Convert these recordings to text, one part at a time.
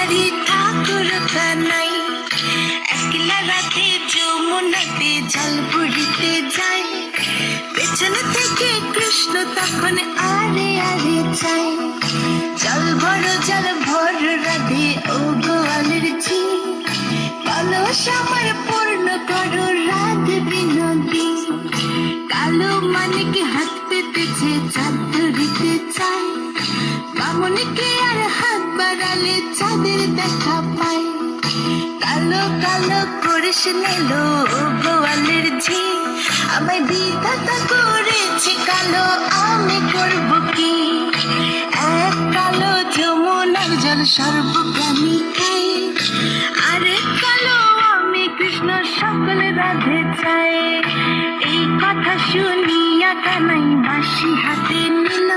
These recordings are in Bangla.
পারি ঠাকুর নাই। একলা রাতে যমুনাতে জল ভরিতে যায়, পেছনে থেকে কৃষ্ণ তখন আরে আরে চাই। জল ভর রাধে ও গোয়ালের ঝি, কলস আমার পূর্ণ করো রাধে বিনোদী। কালো মানিক হাত পেতেছে চাঁদ ধরিতে চায়, বামুনকে আর হাত বাড়ালে চাঁদের দেখা পায়। কালো কালো করিস নিলো গোয়ালের ঝি, আমায় বিধাতা করেছে কালো, আমি করব কি? এক কালো যমুনার জল সর্বপ্রাণী খাই, আরে কালো আমি কৃষ্ণ সকল রাধে চাই। এই কথা শুনিয়া কানাই বাঁশি হাতে নিল,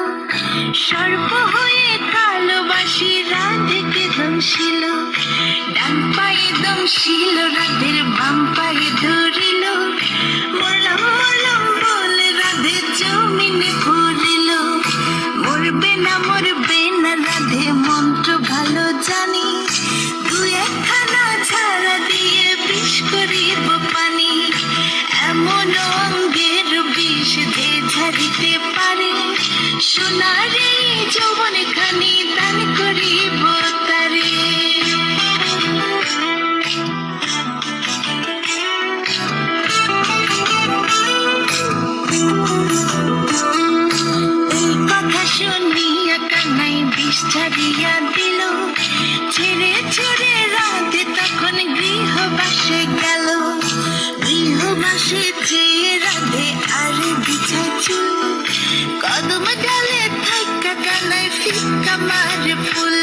সর্প হয়ে কালো বাঁশি রাধেকে দংশিল। ডান পায়ে দংশিল রাধের, বাম পায়ে ধরিল, মরলাম মরলাম বলে রাধে জমিনে পড়িল। মরবে না রাধে মন্ত্র ভালো জানি, দু একখানা ঝাড়া দিয়ে বিষ করিব পানি। এমন অঙ্গের বিষ যে ঝাড়িতে পারে, সোনার এই যৌবন খানি দান করিব তারে। এই কথা শুনিয়া কানাই বিষ ছাড়িয়া দিল, ছেড়ে ছেড়ে রাধে তখন গৃহবাসে গেল। গৃহবাসে চেয়ে রাধে আর বিছায় চুল, কদম ডালে থাকা কানাই ফিক্কা মারে ফুল।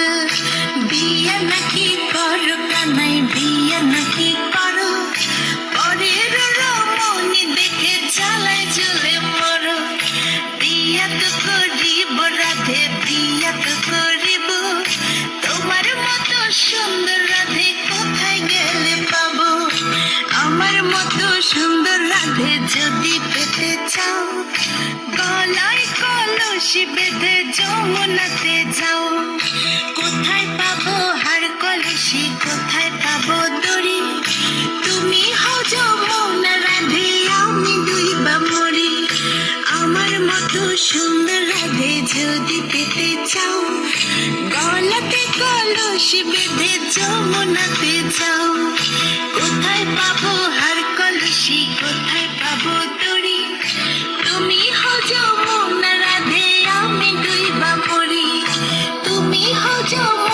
বিয়ে নাকি করো কানাই, বিয়ে নাকি করো, পরের রমণী দেখে চালায় চলে মরো। বিয়া তো করিব রাধে, বিয়া তো করিব, তোমার মতো সুন্দর রাধে কোথায় গেলে পাবো? আমার মতো সুন্দর রাধে যদি পেতে চাও, গলায় কলসি বেঁধে যমুনাতে যাও। কোথায় পাবো হার কলসি, কোথায় পাবো দড়ি? তুমি হও যমুনা রাধে, আমি ডুইবা মরি। আমার মতো সুন্দর রাধে যদি পেতে চাও, গলাতে কলসি বেঁধে যমুনাতে যাও। কোথায় পাবো হার কলসি, কোথায় পাবো দড়ি? তুমি হও যমুনা রাধে, আমি ডুইবা মরি। তুমি হও যমুনা